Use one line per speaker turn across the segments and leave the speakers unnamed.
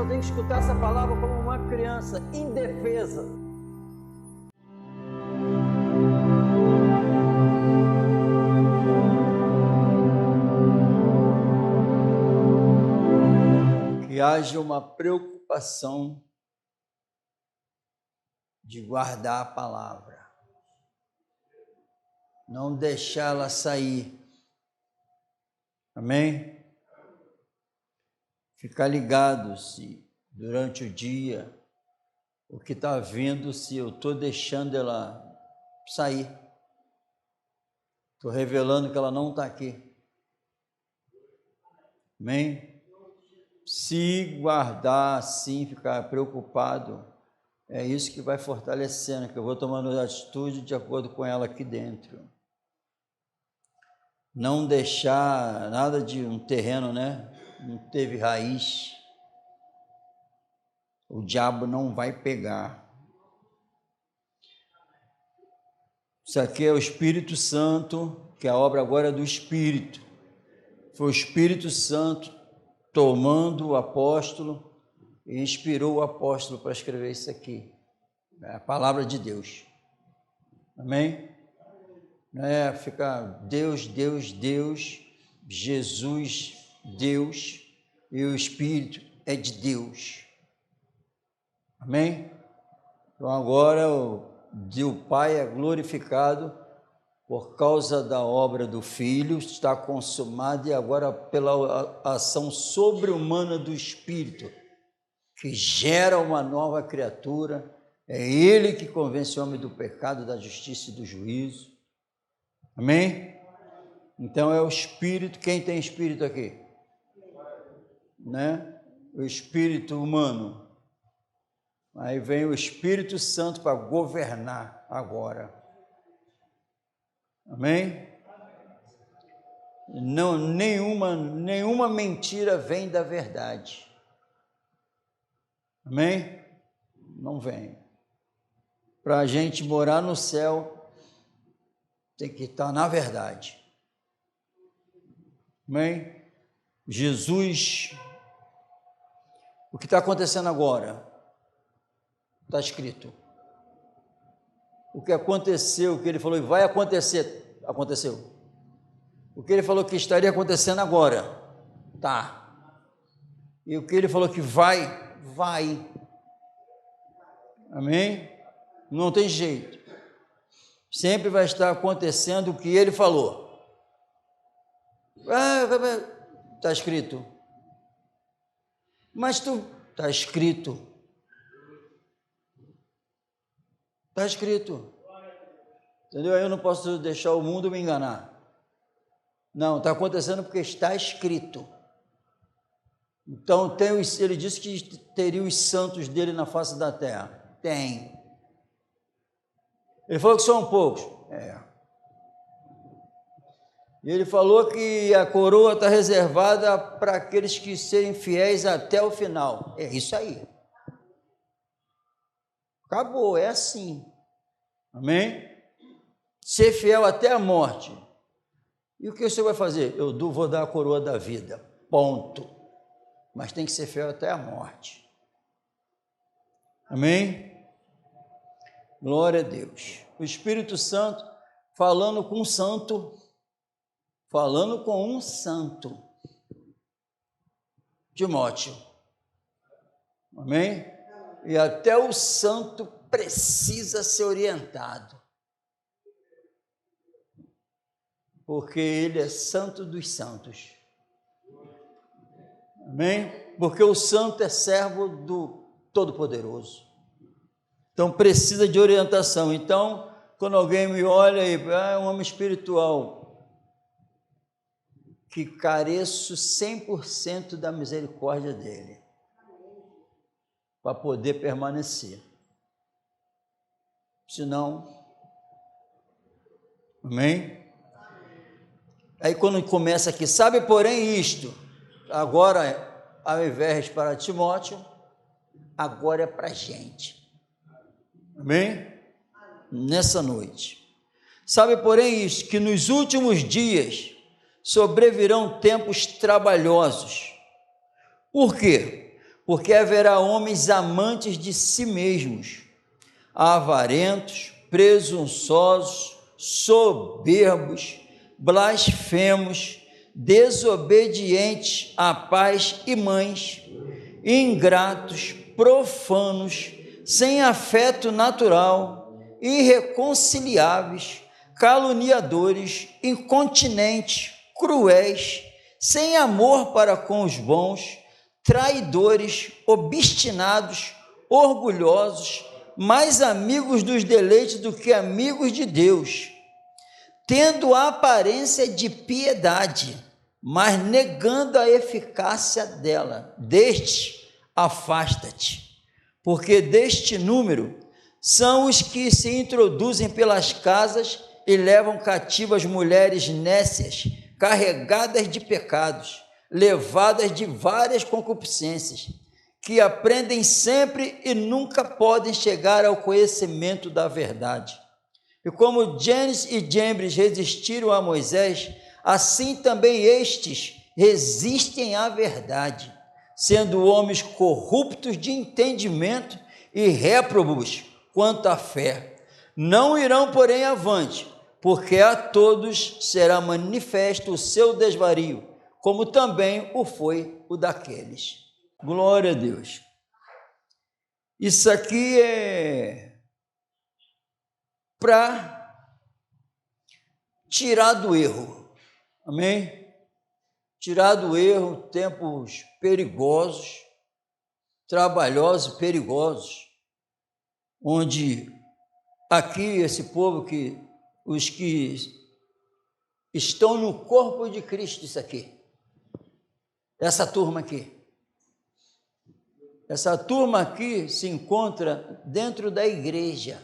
eu tenho que escutar essa palavra como uma criança indefesa. Que haja uma preocupação de guardar a palavra, não deixá-la sair. Amém? Ficar ligado se durante o dia o que está vindo, se eu estou deixando ela sair, estou revelando que ela não está aqui. Amém? Se guardar assim, ficar preocupado, é isso que vai fortalecendo, que eu vou tomando atitude de acordo com ela aqui dentro. Não deixar nada de um terreno, né? Não teve raiz, o diabo não vai pegar. Isso aqui é o Espírito Santo, que a obra agora é do Espírito. Foi o Espírito Santo tomando o apóstolo e inspirou o apóstolo para escrever isso aqui. É a palavra de Deus. Amém? Não é ficar Deus, Deus, Deus, Jesus, Deus, e o Espírito é de Deus. Amém? Então agora o Pai é glorificado por causa da obra do Filho, está consumado, e agora pela ação sobre-humana do Espírito, que gera uma nova criatura. É Ele que convence o homem do pecado, da justiça e do juízo. Amém? Então é o Espírito. Quem tem Espírito aqui? Né? O Espírito humano. Aí vem o Espírito Santo para governar agora. Amém? Não, nenhuma mentira vem da verdade. Amém? Não vem. Para a gente morar no céu, tem que estar na verdade. Amém? Jesus, o que está acontecendo agora? Está escrito. O que aconteceu, o que ele falou que vai acontecer, aconteceu. O que ele falou que estaria acontecendo agora, tá. E o que ele falou que vai. Amém? Não tem jeito. Sempre vai estar acontecendo o que ele falou. Está escrito. Mas está escrito. Está escrito. Entendeu? Eu não posso deixar o mundo me enganar. Não, está acontecendo porque está escrito. Então, ele disse que teria os santos dele na face da terra. Tem. Ele falou que são poucos. E ele falou que a coroa está reservada para aqueles que serem fiéis até o final. É isso aí. Acabou, é assim. Amém? Ser fiel até a morte. E o que o Senhor vai fazer? Eu vou dar a coroa da vida. Ponto. Mas tem que ser fiel até a morte. Amém? Glória a Deus. O Espírito Santo falando com um santo. Timóteo. Amém? E até o santo precisa ser orientado. Porque ele é santo dos santos. Amém? Porque o santo é servo do Todo-Poderoso. Então precisa de orientação. Então, quando alguém me olha e é um homem espiritual, que careço 100% da misericórdia dele, para poder permanecer. Senão, amém? Aí quando começa aqui, sabe porém isto, agora ao invés para Timóteo, agora é para a gente. Amém? Nessa noite. Sabe porém isto, que nos últimos dias sobrevirão tempos trabalhosos. Por quê? porque haverá homens amantes de si mesmos, avarentos, presunçosos, soberbos, blasfemos, desobedientes a pais e mães, ingratos, profanos, sem afeto natural, irreconciliáveis, caluniadores, incontinentes, cruéis, sem amor para com os bons, traidores, obstinados, orgulhosos, mais amigos dos deleites do que amigos de Deus, tendo a aparência de piedade, mas negando a eficácia dela. Destes, afasta-te, porque deste número são os que se introduzem pelas casas e levam cativas mulheres nécias, carregadas de pecados, levadas de várias concupiscências, que aprendem sempre e nunca podem chegar ao conhecimento da verdade. E como Janes e Jambres resistiram a Moisés, assim também estes resistem à verdade, sendo homens corruptos de entendimento e réprobos quanto à fé. Não irão, porém, avante, porque a todos será manifesto o seu desvario, como também o foi o daqueles. Glória a Deus. Isso aqui é para tirar do erro, amém? Tirar do erro tempos perigosos, trabalhosos e perigosos, onde aqui esse povo os que estão no corpo de Cristo, isso aqui, essa turma aqui. Essa turma aqui se encontra dentro da igreja.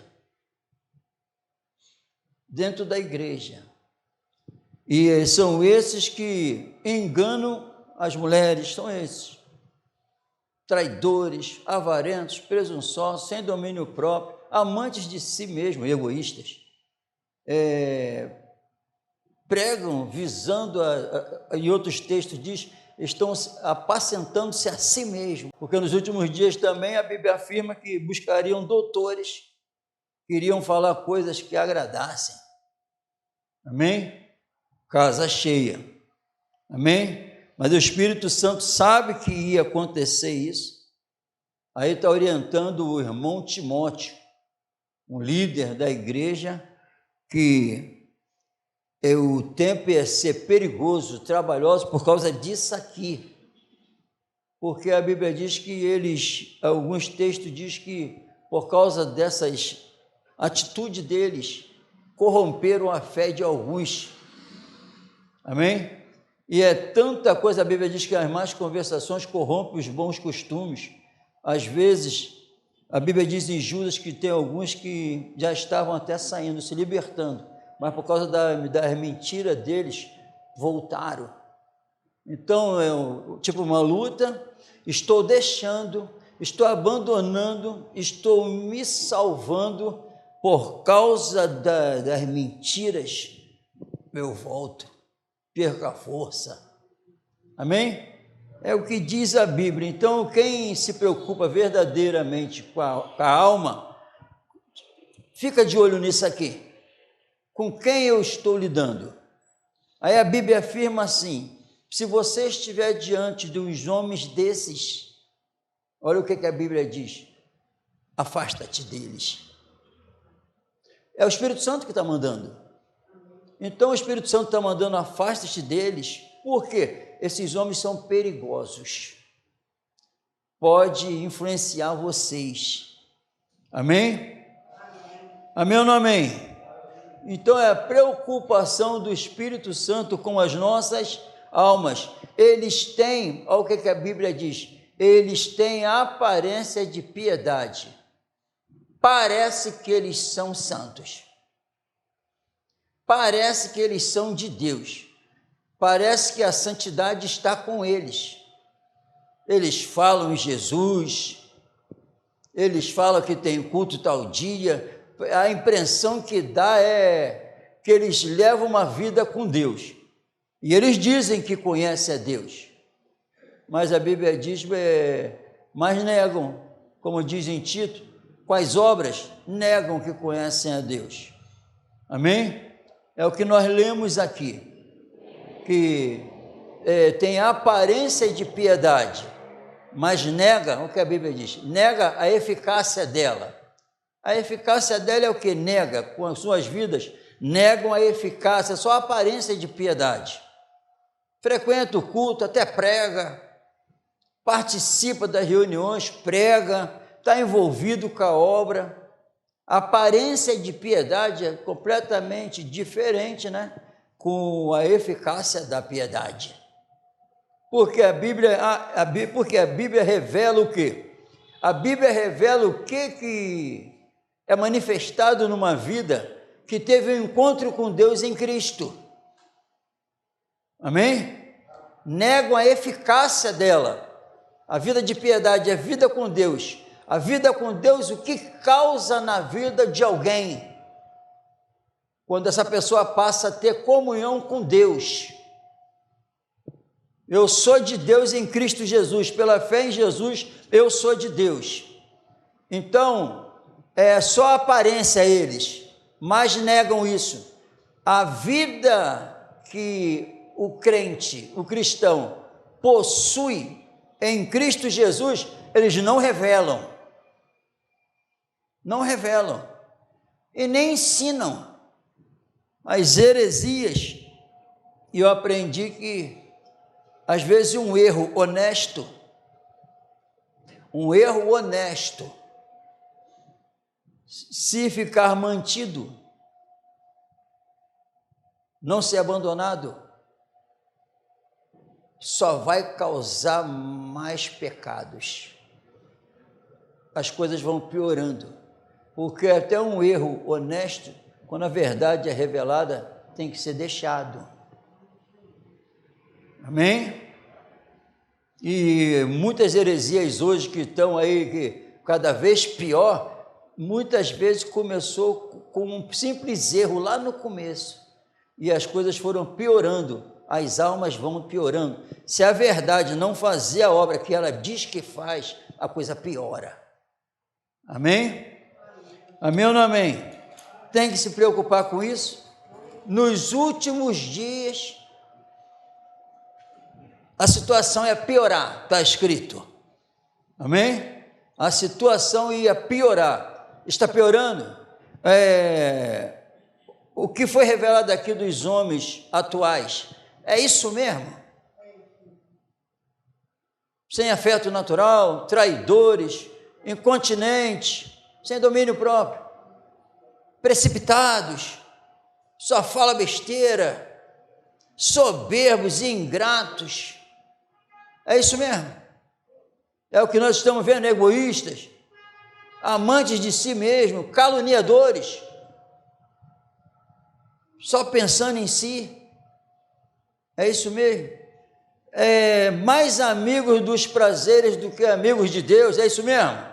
Dentro da igreja. E são esses que enganam as mulheres, são esses. Traidores, avarentos, presunçosos, sem domínio próprio, amantes de si mesmo, egoístas. Pregam, visando, em outros textos diz, estão apacentando-se a si mesmo, porque nos últimos dias também a Bíblia afirma que buscariam doutores, queriam falar coisas que agradassem, amém? Casa cheia, amém? Mas o Espírito Santo sabe que ia acontecer isso, aí está orientando o irmão Timóteo, um líder da igreja, que o tempo ia ser perigoso, trabalhoso, por causa disso aqui. Porque a Bíblia diz que alguns textos diz que, por causa dessas atitudes deles, corromperam a fé de alguns. Amém? E é tanta coisa, a Bíblia diz que as más conversações corrompem os bons costumes. Às vezes, a Bíblia diz em Judas que tem alguns que já estavam até saindo, se libertando, mas por causa das mentiras deles, voltaram. Então, é tipo uma luta, estou deixando, estou abandonando, estou me salvando por causa das mentiras, eu volto, perco a força. Amém? É o que diz a Bíblia. Então, quem se preocupa verdadeiramente com a alma, fica de olho nisso aqui. Com quem eu estou lidando? Aí a Bíblia afirma assim, se você estiver diante dos homens desses, olha o que a Bíblia diz, afasta-te deles. É o Espírito Santo que está mandando. Então o Espírito Santo está mandando, afasta-te deles, por quê? Esses homens são perigosos, pode influenciar vocês. Amém? Amém ou não amém? Então, é a preocupação do Espírito Santo com as nossas almas. Eles têm, olha o que a Bíblia diz, eles têm a aparência de piedade. Parece que eles são santos. Parece que eles são de Deus. Parece que a santidade está com eles. Eles falam em Jesus, eles falam que tem culto tal dia. A impressão que dá é que eles levam uma vida com Deus, e eles dizem que conhecem a Deus, mas a Bíblia diz mas negam, como diz em Tito, com as obras, negam que conhecem a Deus. Amém? É o que nós lemos aqui, que tem aparência de piedade, mas nega o que a Bíblia diz, nega a eficácia dela. A eficácia dela é o que? Nega, com as suas vidas, negam a eficácia, só a aparência de piedade. Frequenta o culto, até prega, participa das reuniões, prega, está envolvido com a obra. A aparência de piedade é completamente diferente, né? Com a eficácia da piedade. Porque a Bíblia revela o quê? A Bíblia revela o que é manifestado numa vida que teve um encontro com Deus em Cristo. Amém? Negam a eficácia dela. A vida de piedade é a vida com Deus. A vida com Deus, o que causa na vida de alguém? Quando essa pessoa passa a ter comunhão com Deus. Eu sou de Deus em Cristo Jesus, pela fé em Jesus, eu sou de Deus. Então, é só aparência eles, mas negam isso. A vida que o crente, o cristão, possui em Cristo Jesus, eles não revelam. Não revelam. E nem ensinam as heresias. E eu aprendi que, às vezes, um erro honesto, se ficar mantido, não ser abandonado, só vai causar mais pecados. As coisas vão piorando, porque até um erro honesto, quando a verdade é revelada, tem que ser deixado. Amém? E muitas heresias hoje que estão aí, que cada vez pior, muitas vezes começou com um simples erro lá no começo, e as coisas foram piorando, as almas vão piorando. Se a verdade não fazer a obra que ela diz que faz, a coisa piora. Amém? Amém ou não amém? Tem que se preocupar com isso. Nos últimos dias, a situação ia piorar, está escrito. Amém? A situação ia piorar. Está piorando? O que foi revelado aqui dos homens atuais, é isso mesmo? Sem afeto natural, traidores, incontinentes, sem domínio próprio, precipitados, só fala besteira, soberbos e ingratos. É isso mesmo? É o que nós estamos vendo, egoístas, amantes de si mesmo, caluniadores, só pensando em si. É isso mesmo? Mais amigos dos prazeres do que amigos de Deus, é isso mesmo?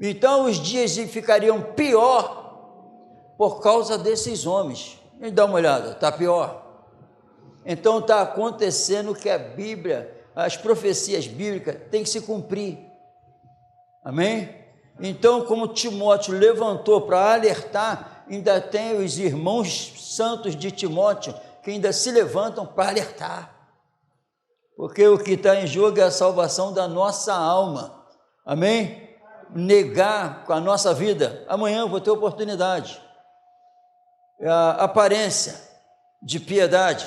Então os dias ficariam pior por causa desses homens. Me dá uma olhada, está pior. Então está acontecendo que a Bíblia, as profecias bíblicas têm que se cumprir. Amém? Então, como Timóteo levantou para alertar, ainda tem os irmãos santos de Timóteo que ainda se levantam para alertar. Porque o que está em jogo é a salvação da nossa alma. Amém? Negar com a nossa vida. Amanhã eu vou ter oportunidade. A aparência de piedade.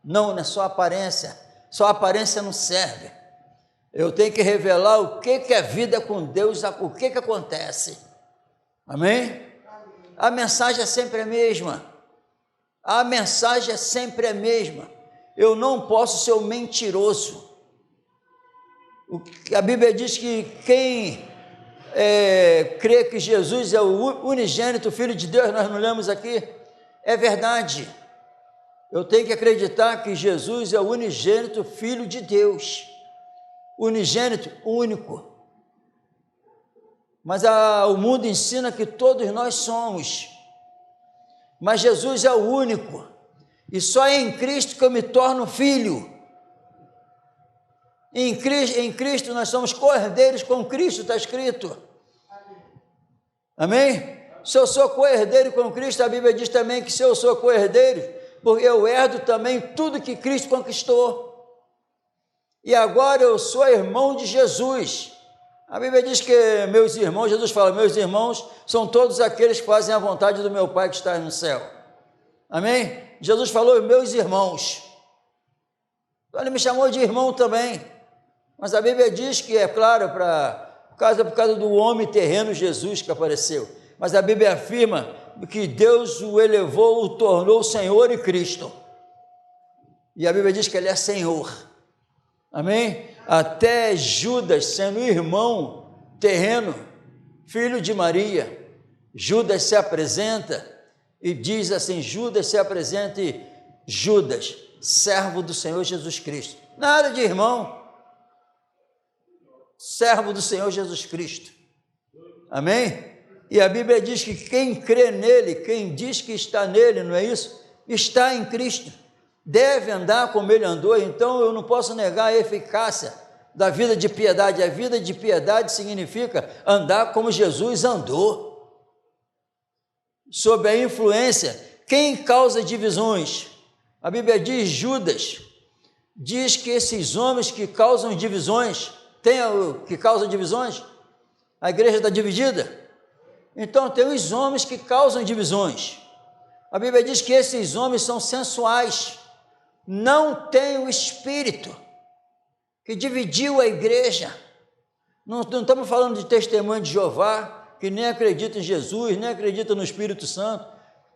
Não é só aparência. Só aparência não serve. Eu tenho que revelar o que é vida com Deus, o que acontece. Amém? A mensagem é sempre a mesma. A mensagem é sempre a mesma. Eu não posso ser um mentiroso. A Bíblia diz que quem crê que Jesus é o unigênito Filho de Deus, nós não lemos aqui, é verdade. Eu tenho que acreditar que Jesus é o unigênito Filho de Deus, unigênito, único. Mas o mundo ensina que todos nós somos, mas Jesus é o único, e só é em Cristo que eu me torno filho. Em Cristo nós somos co-herdeiros com Cristo, está escrito. Amém? Se eu sou co-herdeiro com Cristo, a Bíblia diz também que se eu sou co-herdeiro, porque eu herdo também tudo que Cristo conquistou. E agora eu sou irmão de Jesus. A Bíblia diz que meus irmãos, Jesus fala, meus irmãos são todos aqueles que fazem a vontade do meu Pai que está no céu. Amém? Jesus falou, meus irmãos. Então ele me chamou de irmão também. Mas a Bíblia diz que, é claro, por causa do homem terreno Jesus que apareceu. Mas a Bíblia afirma que Deus o elevou, o tornou Senhor e Cristo. E a Bíblia diz que ele é Senhor. Amém? Até Judas, sendo irmão terreno, filho de Maria, Judas se apresenta e diz assim, Judas se apresenta e Judas, servo do Senhor Jesus Cristo. Nada de irmão, servo do Senhor Jesus Cristo. Amém? E a Bíblia diz que quem crê nele, quem diz que está nele, não é isso? Está em Cristo. Deve andar como ele andou, então eu não posso negar a eficácia da vida de piedade. A vida de piedade significa andar como Jesus andou. Sob a influência, quem causa divisões? A Bíblia diz, Judas, diz que esses homens que causam divisões, que causam divisões? A igreja está dividida? Então tem os homens que causam divisões. A Bíblia diz que esses homens são sensuais, não têm o espírito que dividiu a igreja. Não estamos falando de testemunho de Jeová, que nem acredita em Jesus, nem acredita no Espírito Santo.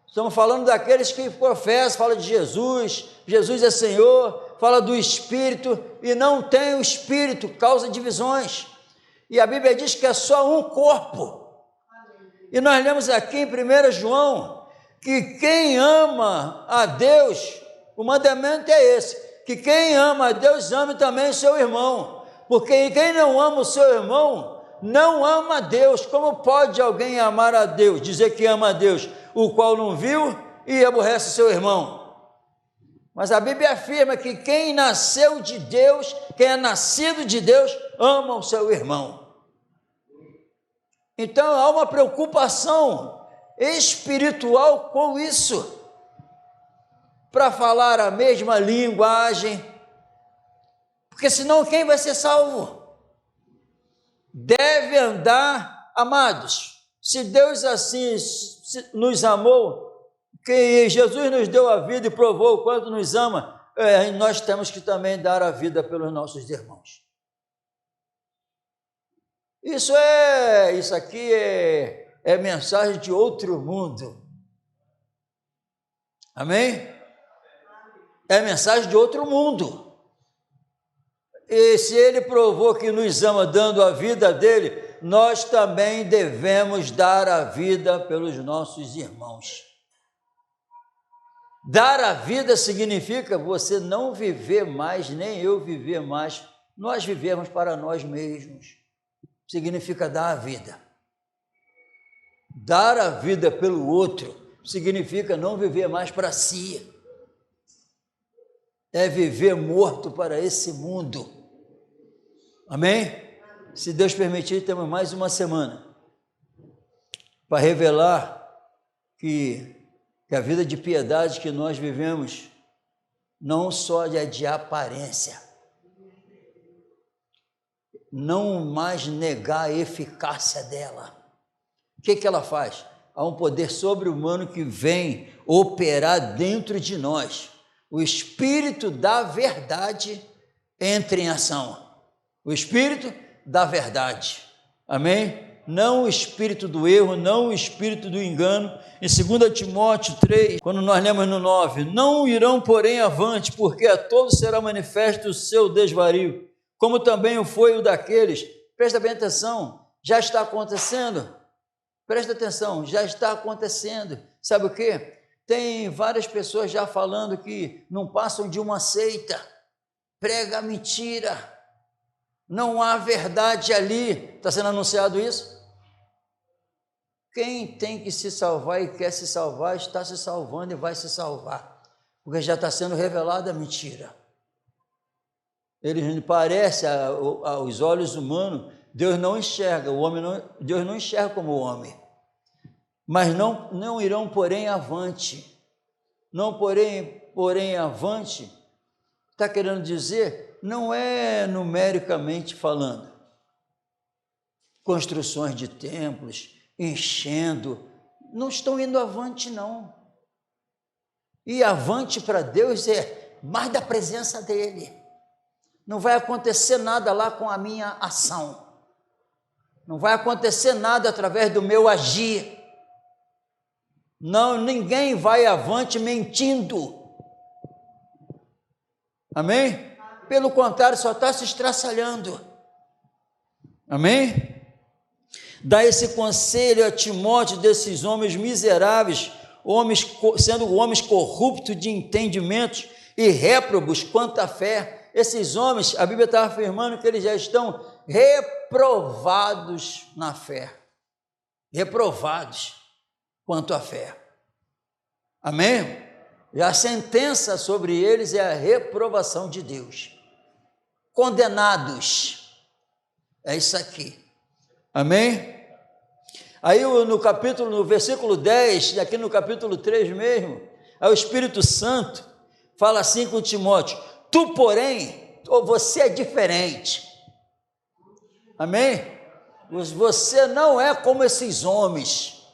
Estamos falando daqueles que professam, falam de Jesus, Jesus é Senhor, fala do Espírito e não tem o Espírito, causa divisões. E a Bíblia diz que é só um corpo. E nós lemos aqui em 1 João que quem ama a Deus, o mandamento é esse, que quem ama a Deus ame também o seu irmão, porque quem não ama o seu irmão, não ama a Deus. Como pode alguém amar a Deus, dizer que ama a Deus, o qual não viu e aborrece o seu irmão? Mas a Bíblia afirma que quem nasceu de Deus, quem é nascido de Deus, ama o seu irmão. Então há uma preocupação espiritual com isso, para falar a mesma linguagem, porque senão quem vai ser salvo? Deve andar, amados, se Deus assim nos amou, que Jesus nos deu a vida e provou o quanto nos ama, nós temos que também dar a vida pelos nossos irmãos. Isso aqui é mensagem de outro mundo. Amém? É mensagem de outro mundo. E se ele provou que nos ama dando a vida dele, nós também devemos dar a vida pelos nossos irmãos. Dar a vida significa você não viver mais, nem eu viver mais, nós vivemos para nós mesmos. Significa dar a vida. Dar a vida pelo outro significa não viver mais para si. É viver morto para esse mundo. Amém? Se Deus permitir, temos mais uma semana para revelar que a vida de piedade que nós vivemos não só é de aparência, não mais negar a eficácia dela. O que ela faz? Há um poder sobre-humano que vem operar dentro de nós. O Espírito da verdade entra em ação. O Espírito da verdade. Amém? Não o espírito do erro, não o espírito do engano. Em 2 Timóteo 3, quando nós lemos no 9, não irão, porém, avante, porque a todos será manifesto o seu desvario, como também o foi o daqueles. Presta bem atenção, já está acontecendo. Presta atenção, já está acontecendo. Sabe o quê? Tem várias pessoas já falando que não passam de uma seita, prega mentira, não há verdade ali. Está sendo anunciado isso? Quem tem que se salvar e quer se salvar, está se salvando e vai se salvar, porque já está sendo revelada a mentira. Ele parece aos olhos humanos, Deus não enxerga, Deus não enxerga como o homem. Mas não irão, porém, avante. Não, porém, avante, está querendo dizer, não é numericamente falando. Construções de templos, enchendo, não estão indo avante, não. E avante para Deus é mais da presença dEle. Não vai acontecer nada lá com a minha ação. Não vai acontecer nada através do meu agir. Não, ninguém vai avante mentindo. Amém? Pelo contrário, só está se estraçalhando. Amém? Dá esse conselho a Timóteo desses homens miseráveis, sendo homens corruptos de entendimentos e réprobos quanto à fé. Esses homens, a Bíblia está afirmando que eles já estão reprovados na fé. Reprovados quanto à fé. Amém? E a sentença sobre eles é a reprovação de Deus. Condenados. É isso aqui. Amém? Aí no versículo 10, aqui no capítulo 3 mesmo, aí o Espírito Santo fala assim com Timóteo: tu, porém, você é diferente. Amém? Você não é como esses homens.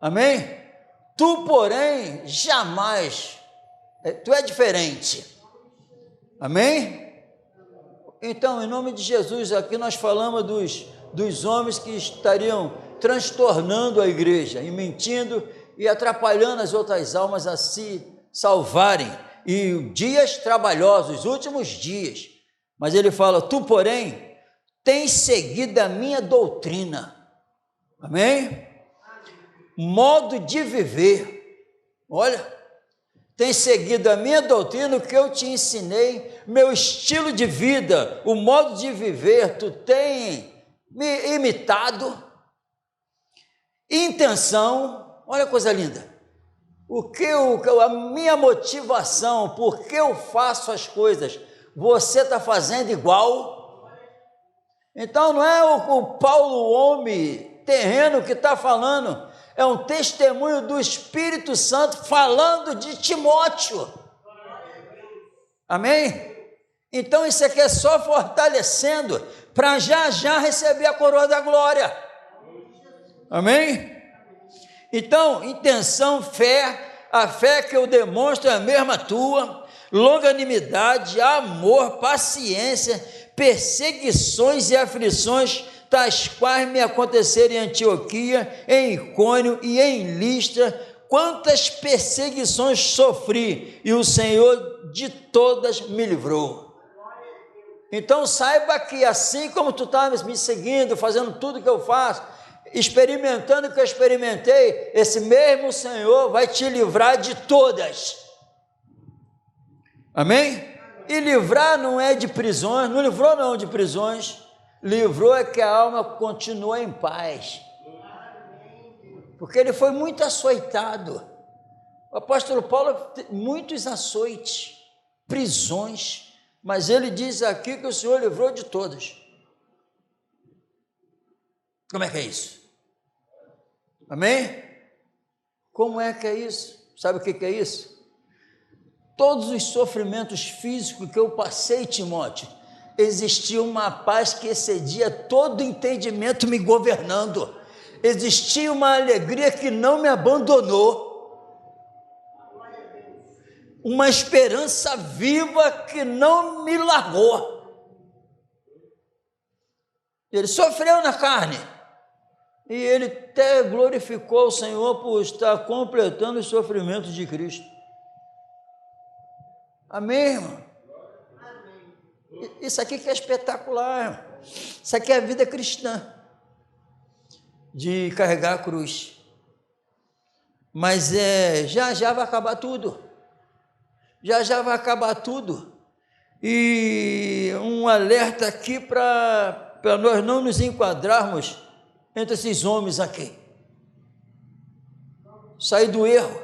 Amém? Tu, porém, jamais, tu é diferente. Amém? Então, em nome de Jesus, aqui nós falamos dos homens que estariam transtornando a igreja, e mentindo e atrapalhando as outras almas a se salvarem. E dias trabalhosos, últimos dias. Mas ele fala: tu, porém, tens seguido a minha doutrina. Amém? Modo de viver. Olha, tens seguido a minha doutrina, o que eu te ensinei, meu estilo de vida, o modo de viver, tu tens me imitado. Intenção, olha a coisa linda. A minha motivação, por que eu faço as coisas, você está fazendo igual? Então não é o Paulo, homem terreno, que está falando, é um testemunho do Espírito Santo falando de Timóteo. Amém? Então isso aqui é só fortalecendo para já receber a coroa da glória. Amém? Então, intenção, fé, a fé que eu demonstro é a mesma tua, longanimidade, amor, paciência, perseguições e aflições, tais quais me aconteceram em Antioquia, em Icônio e em Listra, quantas perseguições sofri, e o Senhor de todas me livrou. Então saiba que assim como tu estás me seguindo, fazendo tudo que eu faço, experimentando o que eu experimentei, esse mesmo Senhor vai te livrar de todas. Amém? E livrar não é de prisões, não livrou não de prisões, livrou é que a alma continua em paz, porque ele foi muito açoitado. O apóstolo Paulo teve muitos açoites, prisões, mas ele diz aqui que o Senhor livrou de todas. Como é que é isso? Amém? Como é que é isso? Sabe o que é isso? Todos os sofrimentos físicos que eu passei, Timóteo, existia uma paz que excedia todo entendimento me governando. Existia uma alegria que não me abandonou. Uma esperança viva que não me largou. Ele sofreu na carne. E ele até glorificou o Senhor por estar completando os sofrimentos de Cristo. Amém, irmão? Isso aqui que é espetacular, irmão. Isso aqui é a vida cristã, de carregar a cruz. Mas já vai acabar tudo. Já vai acabar tudo. E um alerta aqui para nós não nos enquadrarmos entre esses homens aqui. Sair do erro,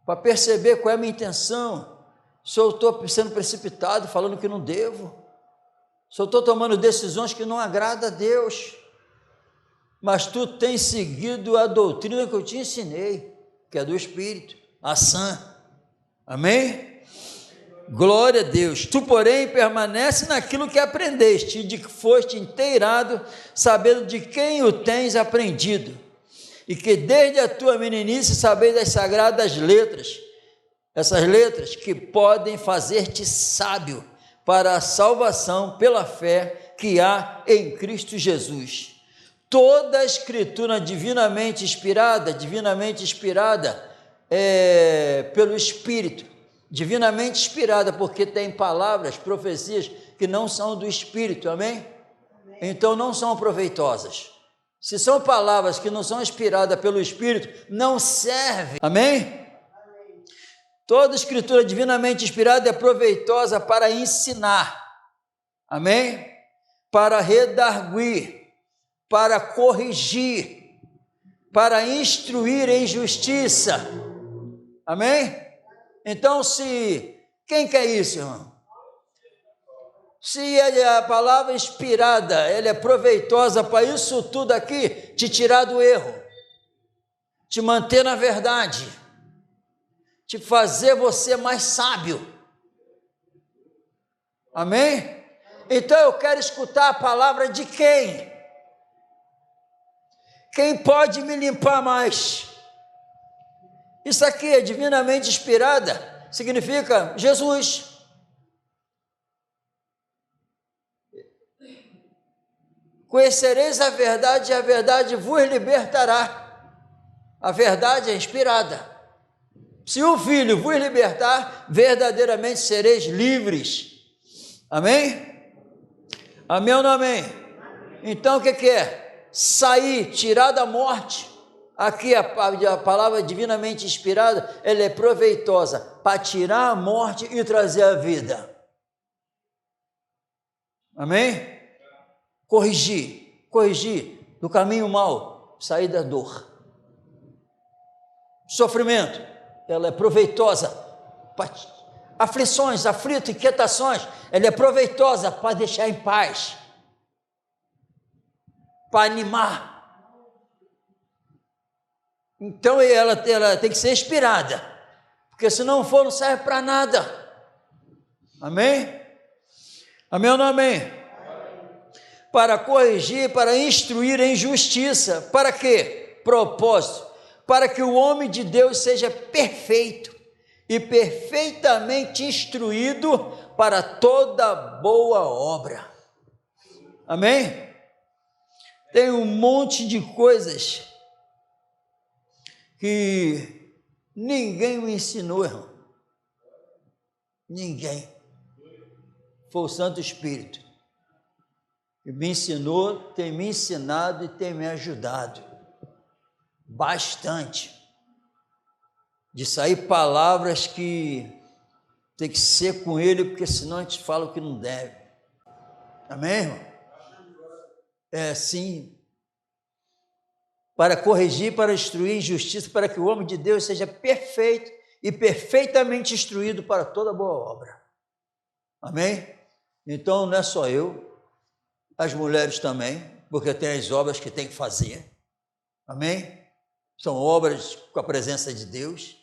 para perceber qual é a minha intenção, Se eu estou sendo precipitado, falando que não devo, se eu estou tomando decisões que não agradam a Deus, mas tu tens seguido a doutrina que eu te ensinei, que é do Espírito, a sã. Amém? Glória a Deus. Tu, porém, permanece naquilo que aprendeste e de que foste inteirado, sabendo de quem o tens aprendido, e que desde a tua meninice sabeis das sagradas letras, essas letras que podem fazer-te sábio para a salvação pela fé que há em Cristo Jesus. Toda a escritura divinamente inspirada pelo Espírito, divinamente inspirada, porque tem palavras, profecias que não são do Espírito, amém? Então não são proveitosas. Se são palavras que não são inspiradas pelo Espírito, não servem, amém? Toda escritura divinamente inspirada é proveitosa para ensinar, amém? Para redarguir, para corrigir, para instruir em justiça, amém? Então, quem quer isso, irmão? Se a palavra inspirada, ela é proveitosa para isso tudo aqui, te tirar do erro, te manter na verdade, te fazer você mais sábio, amém? Então eu quero escutar a palavra de quem? Quem pode me limpar mais? Isso aqui é divinamente inspirada, significa Jesus. Conhecereis a verdade e a verdade vos libertará. A verdade é inspirada. Se o Filho vos libertar, verdadeiramente sereis livres. Amém? Amém ou não amém? Então o que é? Sair, tirar da morte. Aqui a palavra divinamente inspirada, ela é proveitosa para tirar a morte e trazer a vida. Amém? Corrigir do caminho mau, sair da dor. Sofrimento, ela é proveitosa para aflições, aflitos, inquietações, ela é proveitosa para deixar em paz, para animar. Então ela tem que ser inspirada, porque se não for, não serve para nada. Amém? Amém ou não amém? Para corrigir, para instruir em justiça. Para quê? Propósito. Para que o homem de Deus seja perfeito e perfeitamente instruído para toda boa obra. Amém? Tem um monte de coisas que ninguém me ensinou, irmão. Ninguém. Foi o Santo Espírito que me ensinou, tem me ensinado e tem me ajudado bastante. De sair palavras que tem que ser com ele, porque senão a gente fala o que não deve. Amém, irmão? É sim. Para corrigir, para instruir em justiça, para que o homem de Deus seja perfeito e perfeitamente instruído para toda boa obra. Amém? Então não é só eu, as mulheres também, porque tem as obras que tem que fazer. Amém? São obras com a presença de Deus,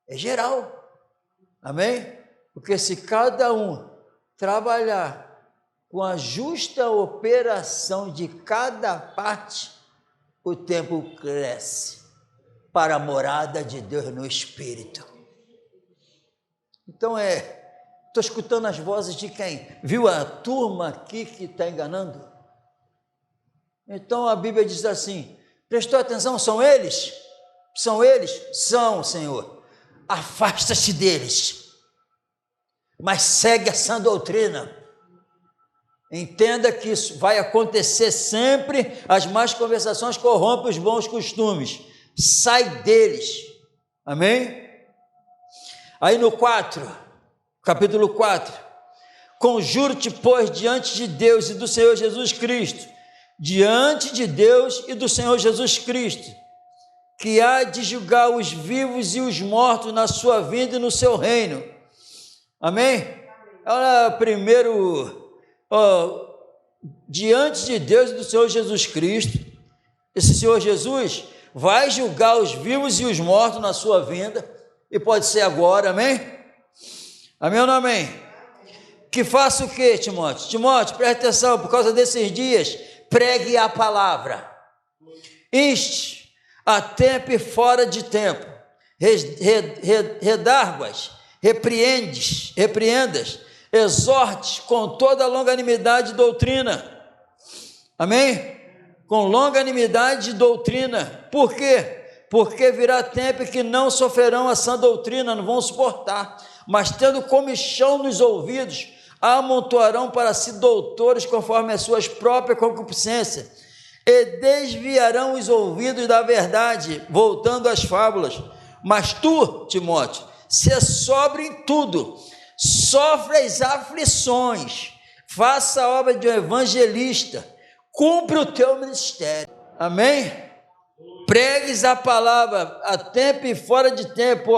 é geral. Amém? Porque se cada um trabalhar com a justa operação de cada parte, o templo cresce para a morada de Deus no Espírito. Então estou escutando as vozes de quem? Viu a turma aqui que está enganando? Então a Bíblia diz assim, prestou atenção, são eles? São eles? São, Senhor. Afasta-te deles, mas segue essa doutrina. Entenda que isso vai acontecer sempre, as más conversações corrompem os bons costumes. Sai deles. Amém? Aí no capítulo 4, conjuro-te, pois, diante de Deus e do Senhor Jesus Cristo, diante de Deus e do Senhor Jesus Cristo, que há de julgar os vivos e os mortos na sua vinda e no seu reino. Amém? Olha, primeiro, diante de Deus e do Senhor Jesus Cristo, esse Senhor Jesus vai julgar os vivos e os mortos na sua vinda, e pode ser agora, amém? Amém ou não amém? Que faça o que, Timóteo? Timóteo, preste atenção, por causa desses dias, pregue a palavra, inste a tempo e fora de tempo, redarguas, repreendas, exortes com toda a longanimidade e doutrina, amém? Com longanimidade e doutrina. Por quê? Porque virá tempo que não sofrerão a sã doutrina, não vão suportar, mas tendo comichão nos ouvidos, amontoarão para si doutores conforme as suas próprias concupiscências, e desviarão os ouvidos da verdade, voltando às fábulas. Mas tu, Timóteo, se sobre em tudo, sofre as aflições, faça a obra de um evangelista, cumpre o teu ministério, amém? Pregues a palavra a tempo e fora de tempo,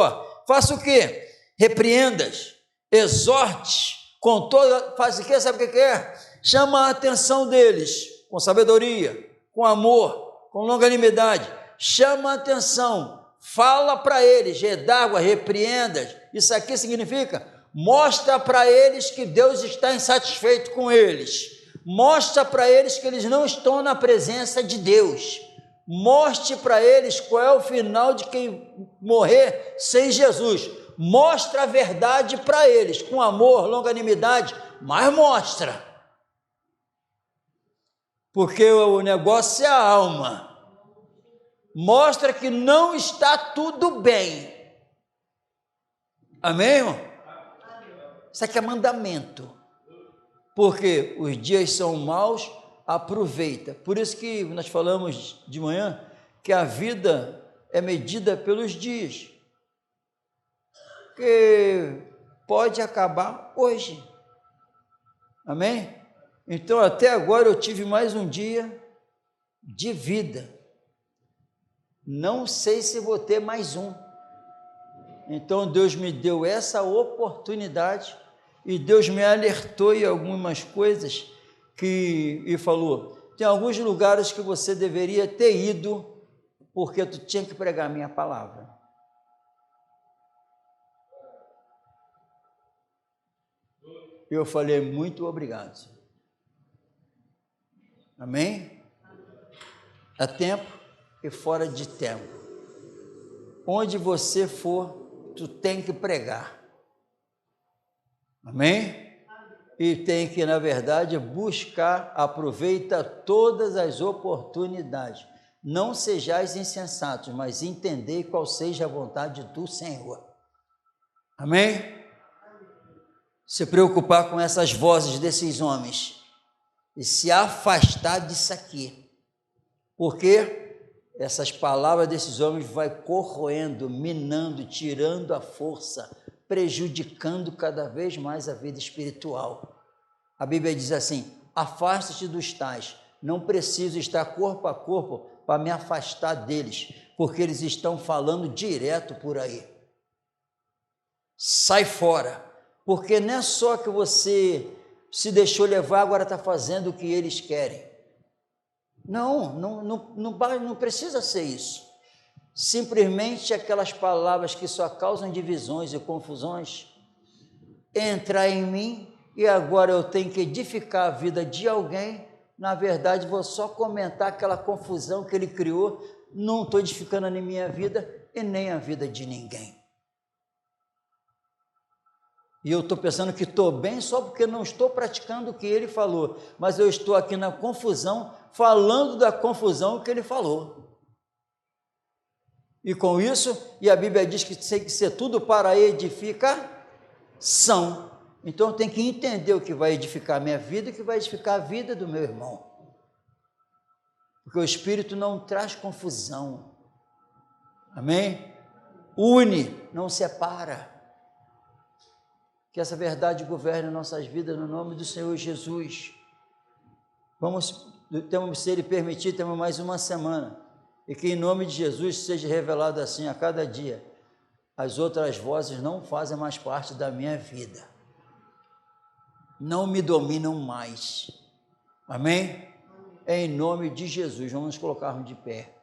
faça o quê? Repreendas, exorte, com toda, faz o quê? Sabe o que é? Chama a atenção deles, com sabedoria, com amor, com longanimidade, chama a atenção, fala para eles, redargua, repreendas, isso aqui significa, mostra para eles que Deus está insatisfeito com eles, mostra para eles que eles não estão na presença de Deus, mostre para eles qual é o final de quem morrer sem Jesus, mostra a verdade para eles, com amor, longanimidade, mas mostra, porque o negócio é a alma, mostra que não está tudo bem, amém, irmão? Isso aqui é mandamento, porque os dias são maus, aproveita. Por isso que nós falamos de manhã que a vida é medida pelos dias, que pode acabar hoje, amém? Então até agora eu tive mais um dia de vida, não sei se vou ter mais um, então Deus me deu essa oportunidade e Deus me alertou em algumas coisas e falou, tem alguns lugares que você deveria ter ido, porque tu tinha que pregar a minha palavra. Eu falei, muito obrigado. Amém? A tempo e fora de tempo. Onde você for, tu tem que pregar. Amém? E tem que, na verdade, buscar, aproveita todas as oportunidades. Não sejais insensatos, mas entendei qual seja a vontade do Senhor. Amém? Se preocupar com essas vozes desses homens e se afastar disso aqui, porque essas palavras desses homens vai corroendo, minando, tirando a força, prejudicando cada vez mais a vida espiritual. A Bíblia diz assim, afasta-te dos tais, não preciso estar corpo a corpo para me afastar deles, porque eles estão falando direto por aí. Sai fora, porque não é só que você se deixou levar, agora está fazendo o que eles querem. Não precisa ser isso. Simplesmente aquelas palavras que só causam divisões e confusões, entrar em mim e agora eu tenho que edificar a vida de alguém, na verdade vou só comentar aquela confusão que ele criou, não estou edificando nem minha vida e nem a vida de ninguém. E eu estou pensando que estou bem só porque não estou praticando o que ele falou, mas eu estou aqui na confusão, falando da confusão que ele falou. E com isso, e a Bíblia diz que tem que ser tudo para edificação. Então eu tenho que entender o que vai edificar a minha vida e o que vai edificar a vida do meu irmão. Porque o Espírito não traz confusão. Amém? Une, não separa. Que essa verdade governe nossas vidas no nome do Senhor Jesus. Se Ele permitir, temos mais uma semana. E que em nome de Jesus seja revelado assim a cada dia. As outras vozes não fazem mais parte da minha vida. não me dominam mais. Amém? Em nome de Jesus, vamos nos colocarmos de pé.